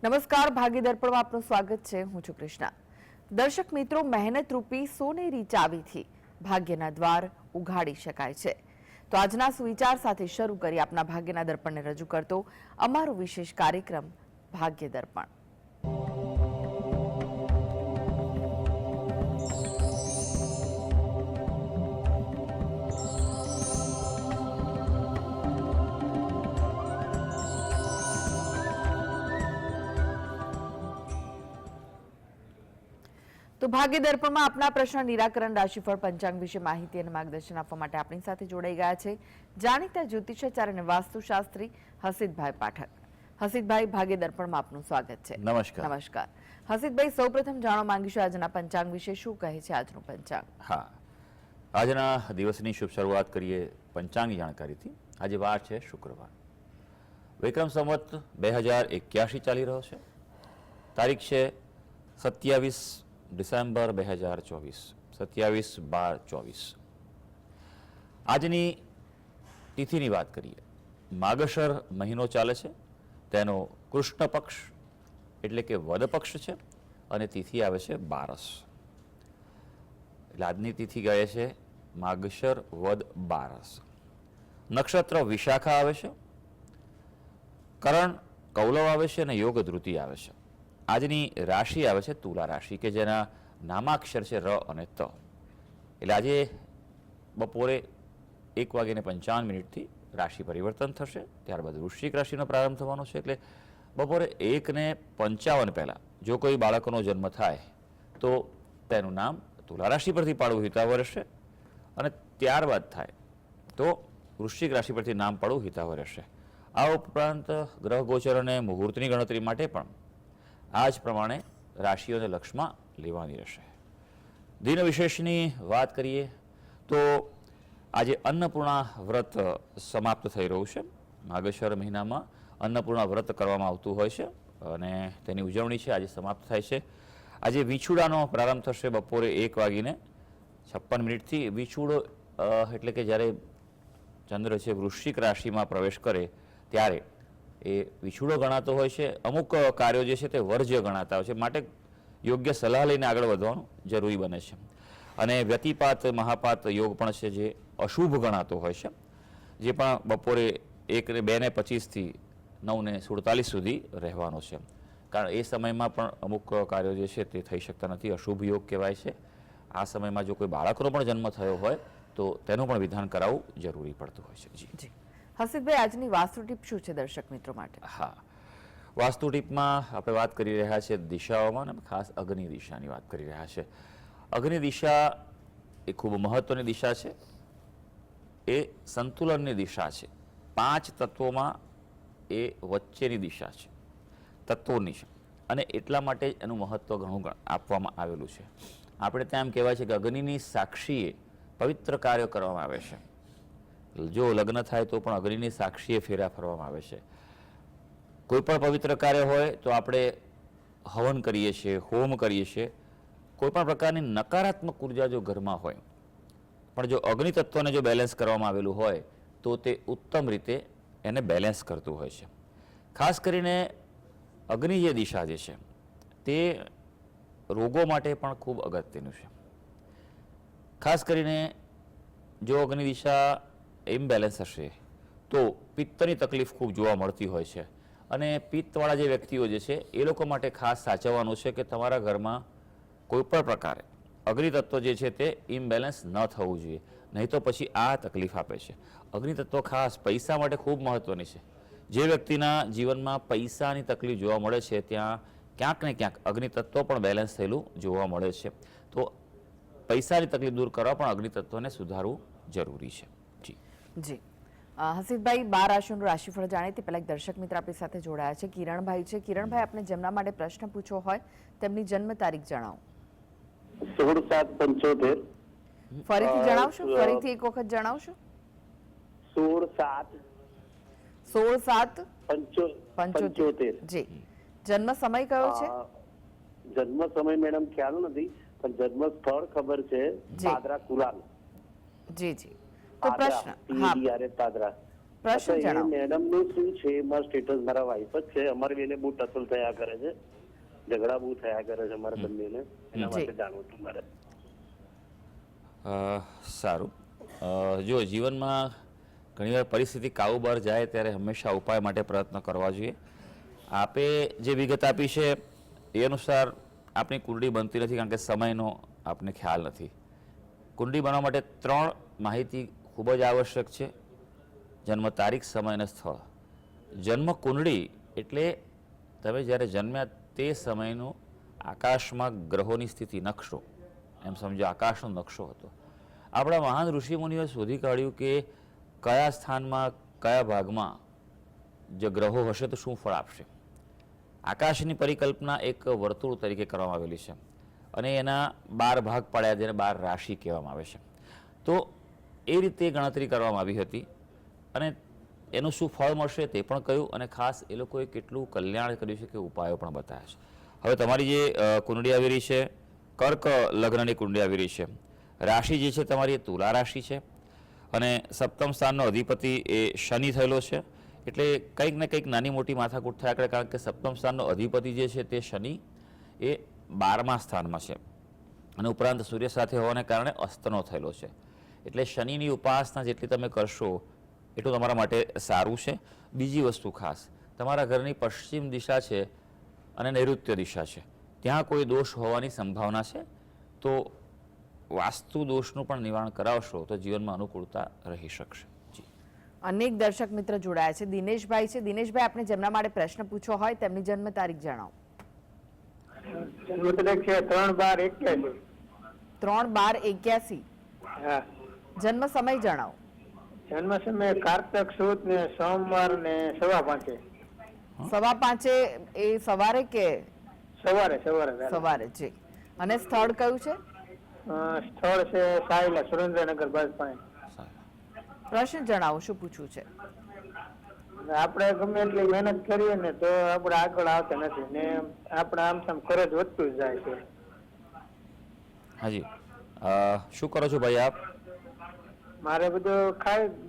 નમસ્કાર, ભાગ્ય દર્પણમાં આપનું સ્વાગત છે. હું છું કૃષ્ણા. દર્શક મિત્રો, મહેનત રૂપી સોનેરી ચાવીથી ભાગ્યના દ્વાર ઉઘાડી શકાય છે. તો આજના સુવિચાર સાથે શરૂ કરી આપના ભાગ્યના દર્પણને રજૂ કરતો અમારો વિશેષ કાર્યક્રમ ભાગ્ય દર્પણ. તો ભાગ્ય દર્પણમાં આપના પ્રશ્ન નિરાકરણ, રાશિફળ, પંચાંગ વિશે માહિતી અને માર્ગદર્શન આપવા માટે આપણી સાથે જોડાઈ ગયા છે જાણીતા જ્યોતિષાચાર્ય અને વાસ્તુશાસ્ત્રી હસીતભાઈ પાઠક. હસીતભાઈ, ભાગ્ય દર્પણમાં આપનું સ્વાગત છે. નમસ્કાર. નમસ્કાર. હસીતભાઈ, સૌપ્રથમ જાણવા માંગીશું આજના પંચાંગ વિશે. શું કહે છે આજનું પંચાંગ? હા, આજના દિવસની શુભ શરૂઆત કરીએ પંચાંગ જાણકારીથી. આજે વાર છે શુક્રવાર. વિક્રમ સંવત 2081 ચાલી રહ્યો છે. તારીખ છે 27 ડિસેમ્બર 2024, 27/12/24. આજની તિથિની વાત કરીએ. માગશર મહિનો ચાલે છે, તેનો કૃષ્ણ પક્ષ એટલે કે વદ પક્ષ છે અને તિથિ આવે છે બારસ. એટલે આજની તિથિ કહે છે માગશર વદ બારસ. નક્ષત્ર વિશાખા આવે છે, કરણ કૌલવ આવે છે અને યોગ ધૃતિ આવે છે. આજની રાશિ આવે છે તુલા રાશિ, કે જેના નામાક્ષર છે ર અને ત. એટલે આજે બપોરે 1:55 રાશિ પરિવર્તન થશે. ત્યારબાદ વૃશ્ચિક રાશિનો પ્રારંભ થવાનો છે. એટલે બપોરે 1:55 પહેલાં જો કોઈ બાળકનો જન્મ થાય તો તેનું નામ તુલા રાશિ પરથી પાડવું હિતાવહ રહેશે, અને ત્યારબાદ થાય તો વૃશ્ચિક રાશિ પરથી નામ પાડવું હિતાવહ રહેશે. આ ઉપરાંત ગ્રહ ગોચર અને મુહૂર્તની ગણતરી માટે પણ આ જ પ્રમાણે રાશિઓને લક્ષમાં લેવાની રહેશે. દિન વિશેષની વાત કરીએ તો આજે અન્નપૂર્ણા વ્રત સમાપ્ત થઈ રહ્યું છે. માગશર મહિનામાં અન્નપૂર્ણા વ્રત કરવામાં આવતું હોય છે અને તેની ઉજવણી છે આજે સમાપ્ત થાય છે. આજે વિછુડાનો પ્રારંભ થશે બપોરે 1:56 વિછુડો એટલે કે જ્યારે ચંદ્ર છે વૃશ્ચિક રાશિમાં પ્રવેશ કરે ત્યારે એ વિછુડો ગણાતો હોય છે. અમુક કાર્યો જે છે તે વર્જ્ય ગણાતા હોય છે, માટે યોગ્ય સલાહ લઈને આગળ વધવાનું જરૂરી બને છે. અને વ્યતિપાત મહાપાત યોગ પણ છે જે અશુભ ગણાતો હોય છે, જે પણ બપોરે 2:25 9:47 સુધી રહેવાનો છે. કારણ એ સમયમાં પણ અમુક કાર્યો જે છે તે થઈ શકતા નથી, અશુભ યોગ કહેવાય છે. આ સમયમાં જો કોઈ બાળકનો પણ જન્મ થયો હોય તો તેનું પણ વિધાન કરાવવું જરૂરી પડતું હોય છે. જી હસીતભાઈ, આજની વાસ્તુ ટીપ શું છે દર્શક મિત્રો માટે? હા, વાસ્તુ ટીપમાં આપણે વાત કરી રહ્યા છીએ દિશાઓમાં, અને ખાસ અગ્નિ દિશાની વાત કરી રહ્યા છે. અગ્નિ દિશા એ ખૂબ મહત્વની દિશા છે. એ સંતુલનની દિશા છે. 5 તત્વોમાં એ વચ્ચેની દિશા છે, તત્વોની છે, અને એટલા માટે એનું મહત્વ ઘણું આપવામાં આવેલું છે. આપણે ત્યાં એમ કહેવાય છે કે અગ્નિની સાક્ષીએ પવિત્ર કાર્ય કરવામાં આવે છે. જો લગ્ન થાય તો પણ અગ્નિની સાક્ષીએ ફેરા ફરવામાં આવે છે. કોઈ પણ પવિત્ર કાર્ય હોય તો આપણે હવન કરીએ છીએ, હોમ કરીએ છીએ. કોઈ પણ પ્રકારની નકારાત્મક ઉર્જા જો ઘરમાં હોય, પણ જો અગ્નિ તત્વને જો બેલેન્સ કરવામાં આવેલું હોય તો તે ઉત્તમ રીતે એને બેલેન્સ કરતું હોય છે. ખાસ કરીને અગ્નિ જે દિશા જે છે તે રોગો માટે પણ ખૂબ અગત્યનું છે. ખાસ કરીને જો અગ્નિ દિશા ઇમ્બેલેન્સ હશે તો પિત્તની તકલીફ ખૂબ જોવા મળતી હોય છે. અને પિત્તવાળા જે વ્યક્તિઓ જે છે એ લોકો માટે ખાસ સાચવવાનું છે કે તમારા ઘરમાં કોઈ પણ પ્રકારે અગ્નિ તત્વ જે છે તે ઇમ્બેલેન્સ ન થવું જોઈએ, નહીં તો પછી આ તકલીફ આપે છે. અગ્નિ તત્વ ખાસ પૈસા માટે ખૂબ મહત્વની છે. જે વ્યક્તિના જીવનમાં પૈસાની તકલીફ જોવા મળે છે ત્યાં ક્યાંક ને ક્યાંક અગ્નિ તત્વ પણ બેલેન્સ થયેલું જોવા મળે છે. તો પૈસાની તકલીફ દૂર કરવા પણ અગ્નિ તત્વને સુધારવું જરૂરી છે. જી હસીતભાઈ, 12 રાશિનું રાશિફળ જાણીએ તે પહેલા એક દર્શક મિત્ર આપણી સાથે જોડાયા છે, કિરણભાઈ છે. કિરણભાઈ, આપણે જેમના માટે પ્રશ્ન પૂછવો હોય તેમની જન્મ તારીખ જણાવો. 16/7/75. ફરીથી જણાવશો? ફરીથી એક વખત જણાવશો? 16/7/75. જી. જન્મ સમય કયો છે? જન્મ સમય મેડમ ખ્યાલ નથી, પણ જન્મ સ્થળ ખબર છે, પાદરા કુરાલ. જી જી. તો પ્રશ્ન, હા, પ્રશ્ન જણાવો. મેડમ નું શું છે, એમાં સ્ટેટસ મારા વાઈફ જ છે, અમારે બેને બહુ ટસલ થયા કરે છે, ઝઘડા બહુ થયા કરે છે અમારા બંનેને, એના માટે જાણવું હતું મારે. સારું. જો જીવનમાં ઘણીવાર પરિસ્થિતિ કાબુ બહાર જાય ત્યારે હંમેશા ઉપાય માટે પ્રયત્ન કરવા જોઈએ. આપે જે વિગત આપી છે એ અનુસાર આપણી કુંડળી બનતી નથી, કારણ કે સમયનો આપને ખ્યાલ નથી. કુંડળી બનાવવા માટે 3 માહિતી ખૂબ જ આવશ્યક છે: જન્મ તારીખ, સમય અને સ્થળ. જન્મ કુંડળી એટલે તમે જ્યારે જન્મ્યા તે સમયનો આકાશમાં ગ્રહોની સ્થિતિ નકશો, એમ સમજો આકાશનો નકશો હતો. આપણા મહાન ઋષિમુનિઓએ શોધી કાઢ્યું કે કયા સ્થાનમાં કયા ભાગમાં જે ગ્રહો હશે તો શું ફળ આપશે. આકાશની પરિકલ્પના એક વર્તુળ તરીકે કરવામાં આવેલી છે અને એના 12 ભાગ પાડ્યા, જેને 12 રાશિ કહેવામાં આવે છે. તો એ રીતે ગણતરી કરવામાં આવી હતી અને એનું શું ફળ મળશે તે પણ કહ્યું, અને ખાસ એ લોકોએ કેટલું કલ્યાણ કર્યું છે કે ઉપાયો પણ બતાવ્યા છે. હવે તમારી જે કુંડળી આવી રહી છે, કર્ક લગ્નની કુંડળી આવી રહી છે. રાશિ જે છે તમારી એ તુલા રાશિ છે અને સપ્તમ સ્થાનનો અધિપતિ એ શનિ થયેલો છે. એટલે કંઈક ને કંઈક નાની મોટી માથાકૂટ થયા કરે, કારણ કે સપ્તમ સ્થાનનો અધિપતિ જે છે તે શનિ એ 12મા સ્થાનમાં છે અને ઉપરાંત સૂર્ય સાથે હોવાને કારણે અસ્તનો થયેલો છે. એટલે શનિની ઉપાસના જેટલી તમે કરશો એટલું તમારા માટે સારું છે. બીજી વસ્તુ ખાસ, તમારા ઘરની પશ્ચિમ દિશા છે અને નૈઋત્ય દિશા છે, ત્યાં કોઈ દોષ હોવાની સંભાવના છે. તો વાસ્તુ દોષનું પણ નિવારણ કરાવશો તો જીવનમાં અનુકૂળતા રહી શકશે. અનેક દર્શક મિત્ર જોડાયા છે. દિનેશભાઈ છે. દિનેશભાઈ, આપણે જેમના માટે પ્રશ્ન પૂછવો હોય તેમની જન્મ તારીખ જણાવો. જન્મ તારીખ છે 3/12/81. 3/12/81. હા. જન્મ સમય જણાવો. જન્મ સમય કારતક સુદ ને સોમવાર ને 5:15. 5:15 એ સવારે કે સવારે સવારે? જી. અને સ્થળ કયું છે? સ્થળ છે સાયલા, સુરેન્દ્રનગર બાજુ પાસે. પ્રશ્ન જણાવો, શું પૂછવું છે? આપણે ગમે એટલી મહેનત કરીએ ને તો આપણે આગળ આવતા નથી ને આપણે આમ ખર્ચ વધતું જ જાય છે. હાજી, શું કરો છો ભાઈ આપ? મારે બધું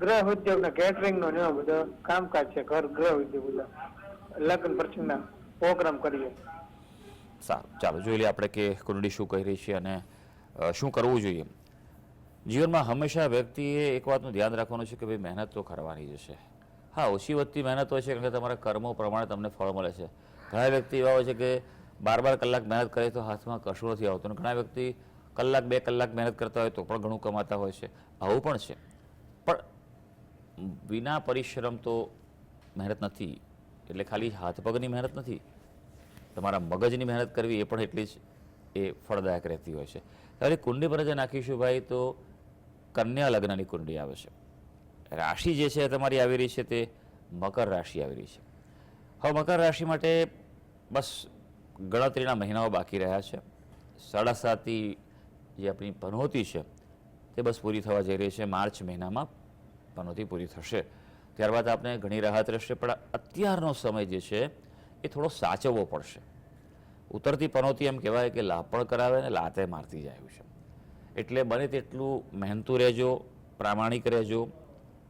ગ્રહ ઉદ્યોગ ને કેટરિંગ નો ને બધો કામકાજ છે, ગ્રહ ઉદ્યોગ બધા લગ્ન પ્રસંગના પ્રોગ્રામ કરીએ. સારું, ચાલો જોઈ લઈએ આપણે કે કુંડળી શું કહી રહી છે અને શું કરવું જોઈએ. જીવનમાં હંમેશા વ્યક્તિએ એક વાતનું ધ્યાન રાખવાનું છે કે ભાઈ મહેનત તો કરવાની જ છે. હા, ઓછી વધતી મહેનત હોય છે કારણ કે તમારા કર્મો પ્રમાણે તમને ફળ મળે છે. ઘણા વ્યક્તિ એવા હોય છે કે 12 કલાક મહેનત કરે તો હાથમાં કશું નથી આવતું, અને ઘણા વ્યક્તિ 1-2 કલાક મહેનત કરતા હોય તો પણ ઘણું કમાતા હોય છે. આવું પણ છે, પણ વિના પરિશ્રમ તો મહેનત નથી. એટલે ખાલી હાથ પગની મહેનત નથી, તમારા મગજની મહેનત કરવી એ પણ એટલી જ એ ફળદાયક રહેતી હોય છે. ત્યારે કુંડળી પર જે નાખીશું ભાઈ તો કન્યા લગ્નની કુંડળી આવે છે. રાશિ જે છે તમારી આવી રહી છે તે મકર રાશિ આવી રહી છે. હવે મકર રાશિ માટે બસ ગણતરીના મહિનાઓ બાકી રહ્યા છે. 7.5 જે આપણી પનોતી છે તે બસ પૂરી થવા જઈ રહી છે. માર્ચ મહિનામાં પનોતી પૂરી થશે, ત્યારબાદ આપણે ઘણી રાહત રહેશે. પણ અત્યારનો સમય જે છે એ થોડો સાચવવો પડશે. ઉતરતી પનોતી એમ કહેવાય કે લાભ પણ કરાવે ને લાતે મારતી જાય છે. એટલે બને તેટલું મહેનતું રહેજો, પ્રામાણિક રહેજો,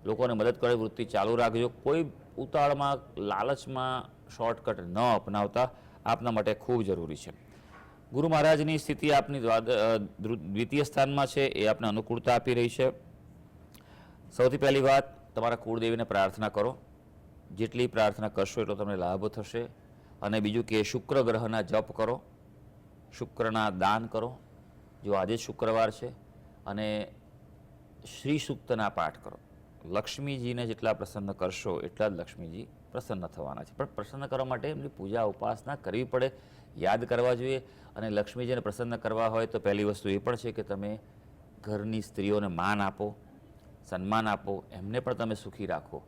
લોકોને મદદ કરવાની વૃત્તિ ચાલુ રાખજો. કોઈ ઉતાળમાં લાલચમાં શોર્ટકટ ન અપનાવતા આપના માટે ખૂબ જરૂરી છે. ગુરુ મહારાજની સ્થિતિ આપની દ્વિતીય સ્થાનમાં છે, એ આપને અનુકૂળતા આપી રહી છે. સૌથી પહેલી વાત, તમારા કુળદેવીને પ્રાર્થના કરો. જેટલી પ્રાર્થના કરશો એટલો તમને લાભ થશે. અને બીજું કે શુક્ર ગ્રહના જપ કરો, શુક્રના દાન કરો. જો આજે શુક્રવાર છે, અને શ્રી સૂક્તના પાઠ કરો. લક્ષ્મીજીને જેટલા પ્રસન્ન કરશો એટલા જ લક્ષ્મીજી પ્રસન્ન થવાના છે. પણ પ્રસન્ન કરવા માટે એમની પૂજા ઉપાસના કરવી પડે, યાદ કરવા જોઈએ. અને લક્ષ્મીજીને પ્રસન્ન કરવા હોય તો પહેલી વસ્તુ એ પણ છે કે તમે ઘરની સ્ત્રીઓને માન આપો, સન્માન આપો, એમને પણ તમે સુખી રાખો.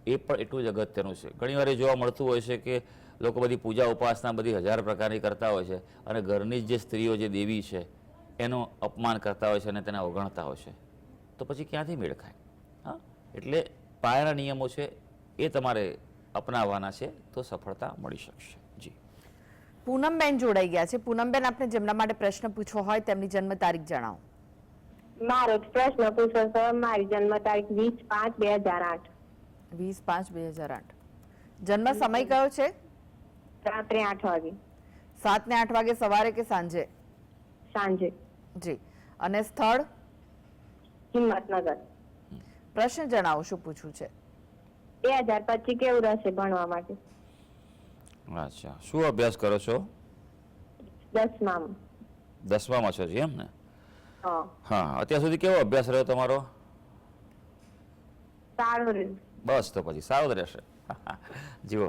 એ પણ એટલું જ અગત્યનું છે. ઘણીવાર એ જોવા મળતું હોય છે કે લોકો બધી પૂજા ઉપાસના બધી 1000 પ્રકારની કરતા હોય છે અને ઘરની જ જે સ્ત્રીઓ, જે દેવી છે એનું અપમાન કરતા હોય છે અને તેને અવગણતા હોય છે. તો પછી ક્યાંથી મેળ ખાય? હા, એટલે પાયાના નિયમો છે એ તમારે અપનાવવાના છે તો સફળતા મળી શકશે. જી. પૂનમબેન જોડાઈ ગયા છે. પૂનમબેન, આપણે જેમના માટે પ્રશ્ન પૂછવો હોય તેમની જન્મ તારીખ જણાવો. મારો પ્રશ્ન પૂછો છો. મારી જન્મ તારીખ 20/5/2008. 20/5/2008. જન્મ સમય કયો છે? રાત્રે 8 વાગે 7 ને 8 વાગે સવારે કે સાંજે? સાંજે જી. અને સ્થળ? હિંમતનગર. પ્રશ્ન જણાવો, શું પૂછવું છે? 2000 પછી કેવું રહેશે ભણવા માટે? અચ્છા, શું અભ્યાસ કરો છો? 10માં. 10માં છો જી, એમ ને? હા, હા, અત્યાર સુધી કેવો અભ્યાસ રહ્યો તમારો? સારું રહ્યું. બસ તો પછી સારું જ રહેશે. જુઓ,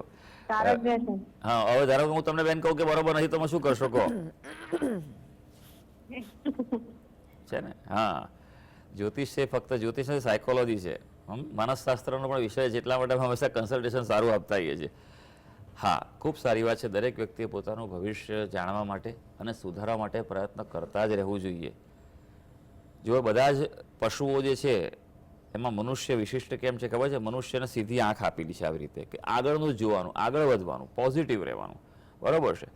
સારું જ રહેશે. હા, હવે ધારો કે હું તમને બેન કહું કે બરોબર નથી, તમે શું કરશો કહો? છે ને? હા, જ્યોતિષ છે, ફક્ત જ્યોતિષ નથી, સાયકોલોજી છે, માનસશાસ્ત્રનો પણ વિષય છે, એટલા માટે અમે હંમેશા કન્સલ્ટેશન સારું આપતા હોઈએ છીએ. હા, ખૂબ સારી વાત છે. દરેક વ્યક્તિએ પોતાનું ભવિષ્ય જાણવા માટે અને સુધારવા માટે પ્રયત્ન કરતા જ રહેવું જોઈએ. જો બધા જ પશુઓ જે છે એમાં મનુષ્ય વિશિષ્ટ કેમ છે ખબર છે? મનુષ્યને સીધી આંખ આપેલી છે આવી રીતે કે આગળનું જ જોવાનું, આગળ વધવાનું, પોઝિટિવ રહેવાનું, બરોબર છે?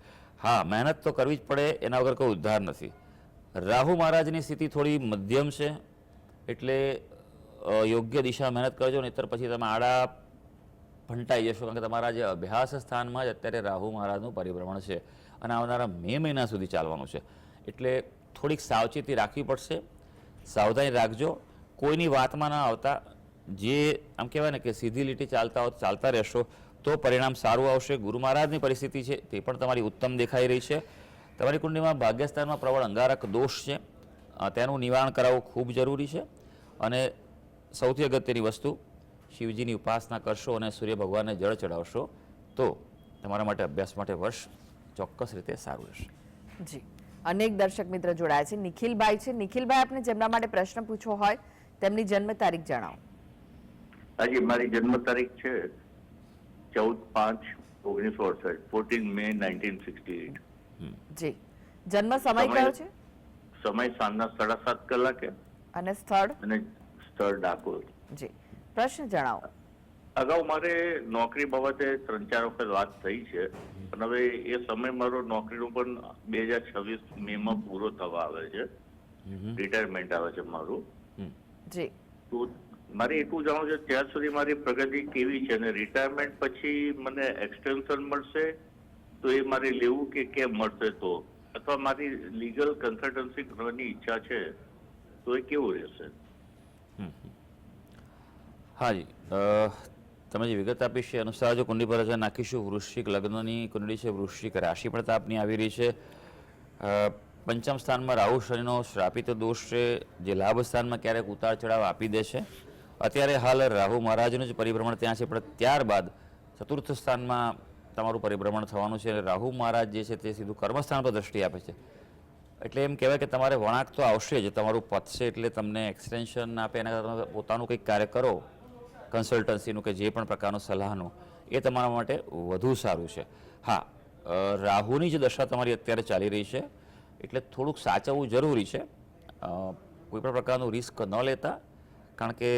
હા, મહેનત તો કરવી જ પડે, એના વગર કોઈ ઉદ્ધાર નથી. રાહુ મહારાજની સ્થિતિ થોડી મધ્યમ છે, એટલે યોગ્ય દિશા મહેનત કરજો, નહીંતર પછી તમે આડા ભંટાઈ જશો, કારણ કે તમારા જે અભ્યાસ સ્થાનમાં જ અત્યારે રાહુ મહારાજનું પરિભ્રમણ છે અને આવનારા મે મહિના સુધી ચાલવાનું છે, એટલે થોડીક સાવચેતી રાખવી પડશે. સાવધાની રાખજો, કોઈની વાતમાં ના આવતા. જે આમ કહેવાય ને કે સીધી લીટી ચાલતા હો ચાલતા રહેશો તો પરિણામ સારું આવશે. ગુરુ મહારાજની પરિસ્થિતિ છે તે પણ તમારી ઉત્તમ દેખાઈ રહી છે. તમારી કુંડલીમાં ભાગ્યસ્થાનમાં પ્રબળ અંગારક દોષ છે, તેનું નિવારણ કરાવવું ખૂબ જરૂરી છે. અને સૌથી અગત્યની વસ્તુ, શિવજીની ઉપાસના કરશો અને સૂર્ય ભગવાનને જળ ચડાવશો તો તમારા માટે અભ્યાસ માટે વર્ષ ચોક્કસ રીતે સારું રહેશે. જી. અનેક દર્શક મિત્ર જોડાયા છે. નિખિલભાઈ છે. નિખિલભાઈ, આપને જેમના માટે પ્રશ્ન પૂછવો હોય તેમની જન્મ તારીખ જણાવો. હાજી, મારી જન્મ તારીખ છે 14/5/1968, 14 May 1968. જી. જન્મ સમય કયો છે? સમય સાંજના 7:30 કલાકે અને સ્થળ? અને સ્થળ ડાકોર. જી. પ્રશ્ન જણાવો. અગાઉ મારે નોકરી બાબતે 3-4 વખત વાત થઈ છે, પણ હવે એ સમય મારો નોકરીનો પણ 2026 મે માં પૂરો થવા આવે છે, રિટાયરમેન્ટ આવે છે મારું. જી. તો મારે એટલું જાણવું છે ત્યાં સુધી મારી પ્રગતિ કેવી છે, અને રિટાયરમેન્ટ પછી મને એક્સટેન્શન મળશે તો એ મારે લેવું કે કેમ મળશે, તો અથવા મારી લીગલ કન્સલ્ટન્સી કરવાની ઈચ્છા છે તો એ કેવું રહેશે? હાજી, તમે જે વિગત આપી છે અનુસાર જો કુંડલી પર નાખીશું, વૃશ્ચિક લગ્નની કુંડલી છે, વૃશ્ચિક રાશિ પણ તાપની આવી રહી છે. પંચમ સ્થાનમાં રાહુ શનિનો શ્રાપિત દોષ છે, જે લાભ સ્થાનમાં ક્યારેક ઉતાર ચઢાવ આપી દે છે. અત્યારે હાલ રાહુ મહારાજનું જ પરિભ્રમણ ત્યાં છે, પણ ત્યારબાદ ચતુર્થ સ્થાનમાં તમારું પરિભ્રમણ થવાનું છે. રાહુ મહારાજ જે છે તે સીધું કર્મસ્થાન પર દ્રષ્ટિ આપે છે, એટલે એમ કહેવાય કે તમારે વળાંક તો આવશે જ, તમારું પતશે એટલે તમને એક્સટેન્શન આપે, એના કરતાં તમે પોતાનું કંઈક કાર્ય કરો, કન્સલ્ટન્સીનું કે જે પણ પ્રકારનું સલાહનું, એ તમારા માટે વધુ સારું છે. હા, રાહુની જ દશા તમારી અત્યારે ચાલી રહી છે, એટલે થોડુંક સાચવવું જરૂરી છે. કોઈ પણ પ્રકારનું રિસ્ક ન લેતા, કારણ કે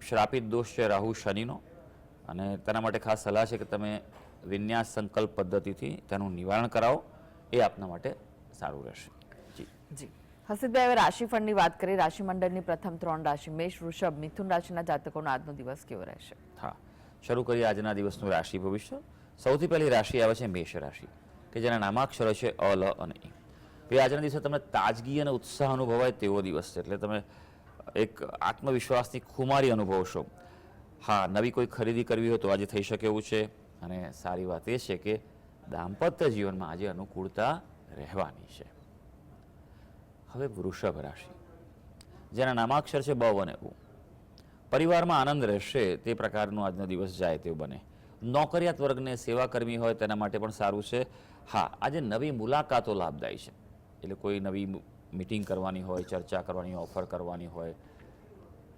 શ્રાપિત દોષ છે રાહુ શનિનો, અને તેના માટે ખાસ સલાહ છે કે તમે વિન્યાસ સંકલ્પ પદ્ધતિથી તેનું નિવારણ કરાવો, એ આપના માટે સારું રહેશે. જી. જી. હસીદભાઈ, હવે રાશિફળની વાત કરીએ. રાશિમંડળની પ્રથમ 3 રાશિ મેષ, વૃષભ, મિથુન રાશિના જાતકોનો આજનો દિવસ કેવો રહેશે? હા, શરૂ કરીએ આજના દિવસનું રાશિ ભવિષ્ય. સૌથી પહેલી રાશિ આવે છે મેષ રાશિ, કે જેના નામાક્ષરો છે અ, લ અને ઈ. આજના દિવસે તમને તાજગી અને ઉત્સાહ અનુભવાય તેવો દિવસ છે, એટલે તમે એક આત્મવિશ્વાસની ખુમારી અનુભવશો. હા, નવી કોઈ ખરીદી કરવી હોય તો આજે થઈ શકે એવું છે. અને સારી વાત એ છે કે દાંપત્ય જીવનમાં આજે અનુકૂળતા રહેવાની છે. હવે વૃષભ રાશિ, જેના નામાક્ષર છે બ અને ઉ. પરિવારમાં આનંદ રહેશે તે પ્રકારનો આજનો દિવસ જાય તેવું બને. નોકરિયાત વર્ગને સેવાકર્મી હોય તેના માટે પણ સારું છે. હા, આજે નવી મુલાકાતો લાભદાયી છે, એટલે કોઈ નવી મિટિંગ કરવાની હોય, ચર્ચા કરવાની હોય, ઓફર કરવાની હોય,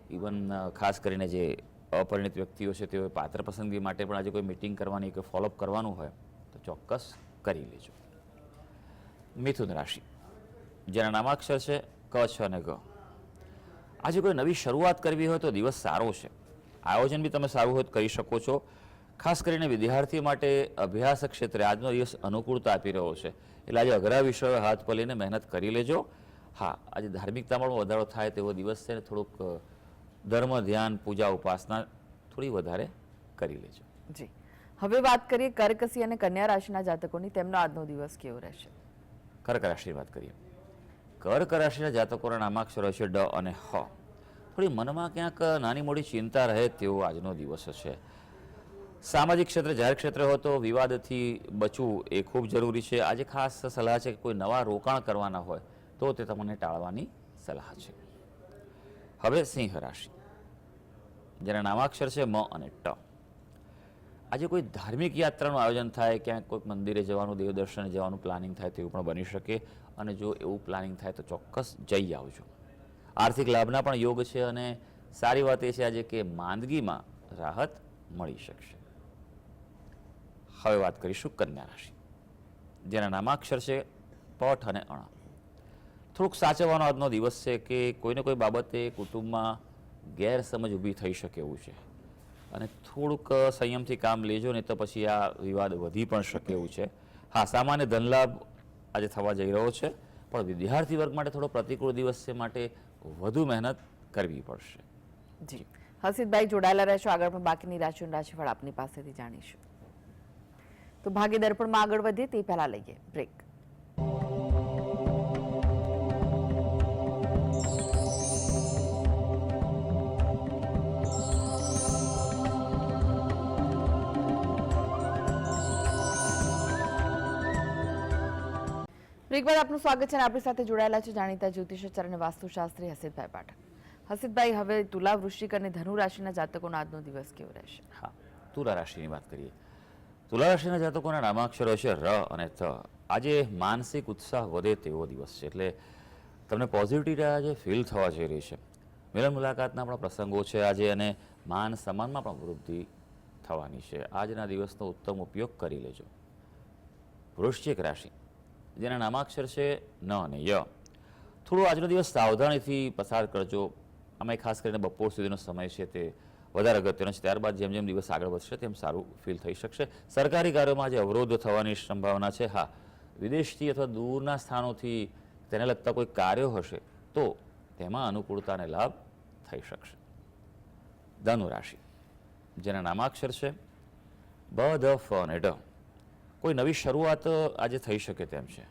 ઇવન ખાસ કરીને જે અપરિણિત વ્યક્તિઓ છે તેઓ પાત્ર પસંદગી માટે પણ આજે કોઈ મિટિંગ કરવાની કે ફોલોઅપ કરવાનું હોય તો ચોક્કસ કરી લેજો. મિથુન રાશિ, જેના નામાક્ષર છે ક, છ અને ગ. આજે કોઈ નવી શરૂઆત કરવી હોય તો દિવસ સારો છે. આયોજન બી તમે સારું હોય તો કરી શકો છો. ખાસ કરીને વિદ્યાર્થી માટે અભ્યાસ ક્ષેત્રે આજનો દિવસ અનુકૂળતા આપી રહ્યો છે, એટલે આજે અઘરા વિષયો હાથ પર લઈને મહેનત કરી લેજો. હા, આજે ધાર્મિકતામાં પણ વધારો થાય તેવો દિવસ છે ને થોડુંક ધર્મ, ધ્યાન, પૂજા, ઉપાસના થોડી વધારે કરી લેજો. જી, હવે વાત કરીએ કર્કશી અને કન્યા રાશિના જાતકોની. તેમનો આજનો દિવસ કેવો રહેશે? કર્ક રાશિની વાત કરીએ. કર્ક રાશિના જાતકોના નામાક્ષરો છે ડ અને હ. થોડી મનમાં ક્યાંક નાની મોટી ચિંતા રહે તેવો આજનો દિવસ છે. સામાજિક ક્ષેત્રે, જાહેર ક્ષેત્રે હોય તો વિવાદથી બચવું એ ખૂબ જરૂરી છે. આજે ખાસ સલાહ છે કે કોઈ નવા રોકાણ કરવાના હોય તો તે તમને ટાળવાની સલાહ છે. હવે સિંહ રાશિ, જેના નામાક્ષર છે મ અને ટ. આજે કોઈ ધાર્મિક યાત્રાનું આયોજન થાય, ક્યાંક કોઈક મંદિરે જવાનું, દેવદર્શને જવાનું પ્લાનિંગ થાય તેવું પણ બની શકે. અને જો એવું પ્લાનિંગ થાય તો ચોક્કસ જઈ આવજો. આર્થિક લાભના પણ યોગ છે અને સારી વાત એ છે આજે કે માંદગીમાં રાહત મળી શકશે. હવે વાત કરીશું કન્યા રાશિ, જેના નામાક્ષર છે પઠ અને અણ. થોડુંક સાચવવાનો આજનો દિવસ છે કે કોઈને કોઈ બાબતે કુટુંબમાં ગેરસમજ ઊભી થઈ શકે એવું છે અને થોડુંક સંયમથી કામ લેજો, નહીં તો પછી આ વિવાદ વધી પણ શકે એવું છે. હા, સામાન્ય ધનલાભ આજે થવા જઈ રહ્યો છે, પણ વિદ્યાર્થી વર્ગ માટે થોડો પ્રતિકૂળ દિવસ છે, માટે વધુ મહેનત કરવી પડશે. જી, હસીદભાઈ જોડાયેલા રહેશો. આગળ પણ બાકીની રાશિઓનું રાશિફળ આપની પાસેથી જાણીશું. તો ભાગ્ય દર્પણમાં આગળ વધીએ તે પહેલા લઈએ બ્રેક. બ્રેક બાદ આપનું સ્વાગત છે અને આપણી સાથે જોડાયેલા છે જાણીતા જ્યોતિષાચાર્ય અને વાસ્તુશાસ્ત્રી હસીદભાઈ પાઠક. હસીદભાઈ, હવે તુલા, વૃશ્ચિક અને ધનુ રાશિના જાતકોનો આજનો દિવસ કેવો રહેશે? હા, તુલા રાશિની વાત કરીએ. તુલા રાશિના જાતકોના નામાક્ષરો છે ર અને ત. આજે માનસિક ઉત્સાહ વધે તેવો દિવસ છે, એટલે તમને પોઝિટિવિટી આજે ફીલ થવા જઈ રહી છે. મિલન મુલાકાતના પણ પ્રસંગો છે આજે અને માન સન્માનમાં પણ વૃદ્ધિ થવાની છે. આજના દિવસનો ઉત્તમ ઉપયોગ કરી લેજો. વૃશ્ચિક રાશિ, જેના નામાક્ષર છે ન અને ય. થોડું આજનો દિવસ સાવધાનીથી પસાર કરજો. આમાં ખાસ કરીને બપોર સુધીનો સમય છે તે વધારે અગત્યનો છે. ત્યારબાદ જેમ જેમ દિવસ આગળ વધશે તેમ સારું ફીલ થઈ શકશે. સરકારી કાર્યોમાં આજે અવરોધ થવાની સંભાવના છે. હા, વિદેશથી અથવા દૂરના સ્થાનોથી તેને લગતા કોઈ કાર્યો હશે તો તેમાં અનુકૂળતા અને લાભ થઈ શકશે. ધનુ રાશિ, જેના નામાક્ષર છે બ, ધ, ફ અને ડ. કોઈ નવી શરૂઆત આજે થઈ શકે તેમ છે.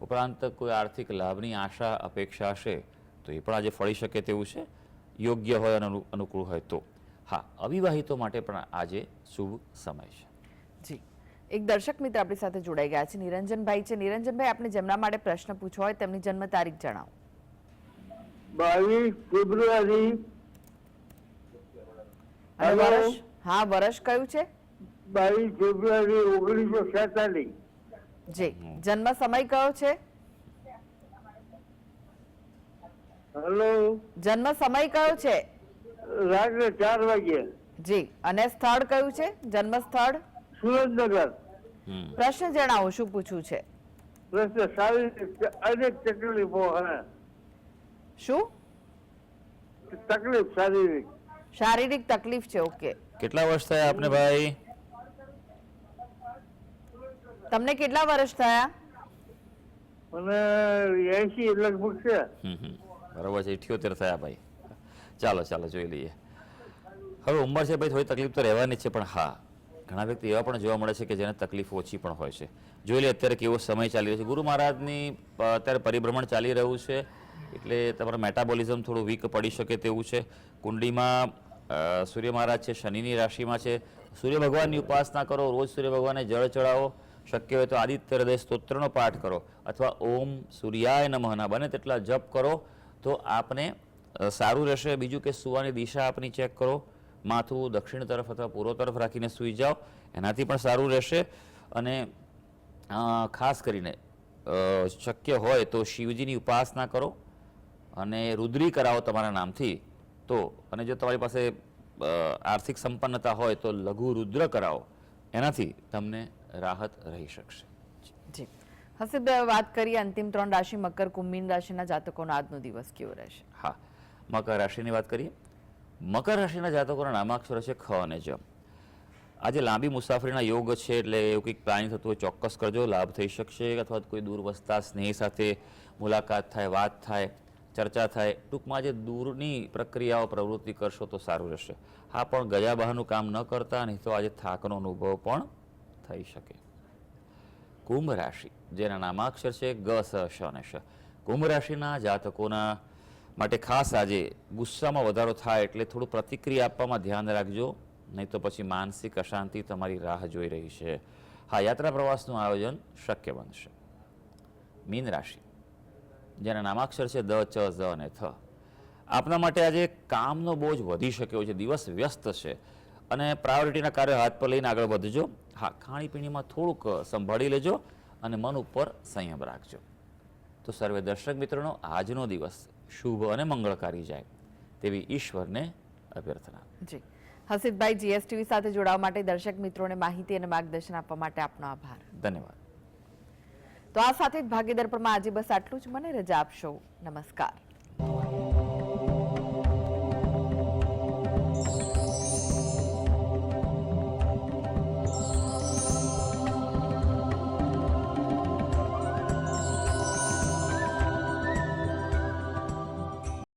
ઉપરાંત કોઈ આર્થિક લાભની આશા અપેક્ષા હશે તો એ પણ આજે ફળી શકે તેવું છે, યોગ્ય હોય અને અનુકૂળ હોય તો. હા, અવિવાહિતો માટે પણ આજે શુભ સમય છે. જી, એક દર્શક મિત્ર આપણી સાથે જોડાઈ ગયા છે, નિરંજનભાઈ છે. નિરંજનભાઈ, આપણે જેમના માટે પ્રશ્ન પૂછવો હોય તેમની જન્મ તારીખ જણાવો. 22 ફેબ્રુઆરી. અને વર્ષ? હા, વર્ષ કયું છે? 22 ફેબ્રુઆરી 1947. જી, જન્મ સમય કયો છે? હેલો, જન્મ સમય કયો છે? રાત્રે 4 વાગે. જી, અને સ્થળ કયું છે? જન્મ સ્થળ? સુરેન્દ્રનગર. પ્રશ્ન જણાવો, શું પૂછવું છે? પ્રશ્ન શારીરિક અનેક તકલીફો હે. શું તકલીફ શારીરિક. શારીરિક તકલીફ છે? ઓકે. કેટલા વર્ષ થયા આપને ભાઈ? તમને કેટલા વર્ષ થયા? મને 80 લગભગ છે. બરાબર છે, 78 થયા ભાઈ. ચાલો ચાલો જોઈ લઈએ. હવે ઉંમર છે ભાઈ, થોડી તકલીફ તો રહેવાની જ છે, પણ હા, ઘણા વ્યક્તિ એવા પણ જોવા મળે છે કે જેને તકલીફ ઓછી પણ હોય છે. જોઈ લઈએ અત્યારે કેવો સમય ચાલી રહ્યો છે. ગુરુ મહારાજની અત્યારે પરિભ્રમણ ચાલી રહ્યું છે, એટલે તમારું મેટાબોલિઝમ થોડું વીક પડી શકે તેવું છે. કુંડલીમાં સૂર્ય મહારાજ છે, શનિની રાશિમાં છે. સૂર્ય ભગવાનની ઉપાસના કરો, રોજ સૂર્ય ભગવાનને જળ ચડાવો. શક્ય હોય તો આદિત્ય હૃદય સ્તોત્રનો પાઠ કરો અથવા ઓમ સૂર્યાય નમઃના બને તેટલા જપ કરો તો આપને સારું રહેશે. બીજું કે સુવાની દિશા આપની ચેક કરો. માથું દક્ષિણ તરફ અથવા પૂર્વ તરફ રાખીને સૂઈ જાઓ, એનાથી પણ સારું રહેશે. અને ખાસ કરીને શક્ય હોય તો શિવજીની ઉપાસના કરો અને રુદ્રી કરાવો તમારા નામથી તો. અને જો તમારી પાસે આર્થિક સંપન્નતા હોય તો લઘુ રુદ્ર કરાવો, એનાથી તમને રાહત રહી શકશે. જી, હસીબભાઈ, વાત કરીએ અંતિમ 3 રાશિ મકર, કુંભ, મીન રાશિના જાતકોનો આજનો દિવસ કેવો રહેશે? હા, મકર રાશિની વાત કરીએ. મકર રાશિના જાતકોના નામાક્ષરો છે ખ અને જ. આજે લાંબી મુસાફરીના યોગ છે, એટલે એવું કંઈક પ્લાનિંગ થતું હોય ચોક્કસ કરજો, લાભ થઈ શકશે. અથવા કોઈ દૂર વસતા સ્નેહી સાથે મુલાકાત થાય, વાત થાય, ચર્ચા થાય. ટૂંકમાં જે દૂરની પ્રક્રિયાઓ પ્રવૃત્તિ કરશો તો સારું રહેશે. હા, પણ ગયા બહારનું કામ ન કરતા, નહીં તો આજે થાકનો અનુભવ પણ થઈ શકે. કુંભ રાશિ, જેના નામાક્ષર છે ગ, સ, શ અને શ. કુંભ રાશિના જાતકોના માટે ખાસ આજે ગુસ્સામાં વધારો થાય એટલે થોડું પ્રતિક્રિયા આપવામાં ધ્યાન રાખજો, નહીં તો પછી માનસિક અશાંતિ તમારી રાહ જોઈ રહી છે. હા, યાત્રા પ્રવાસનું આયોજન શક્ય બનશે. મીન રાશિ, જેના નામાક્ષર છે દ, ચ, ઝ અને થ. આપના માટે આજે કામનો બોજ વધી શક્યો છે. દિવસ વ્યસ્ત છે અને પ્રાયોરિટીના કાર્ય હાથ પર લઈને આગળ વધજો. હા, ખાણીપીણીમાં થોડુંક સંભાળી લેજો અને મન ઉપર સંયમ રાખજો. તો સર્વે દર્શક મિત્રોનો આજનો દિવસ શુભ અને મંગળકારી જાય તેવી ઈશ્વરને અભ્યર્થના. જી હસીતભાઈ, જીએસટીવી સાથે જોડાવા માટે દર્શક મિત્રોને માહિતી અને માર્ગદર્શન આપવા માટે આપનો આભાર. ધન્યવાદ. તો આ સાથે જ ભાગ્ય દર્પણમાં આજે બસ આટલું જ. મને રજા આપશો. નમસ્કાર.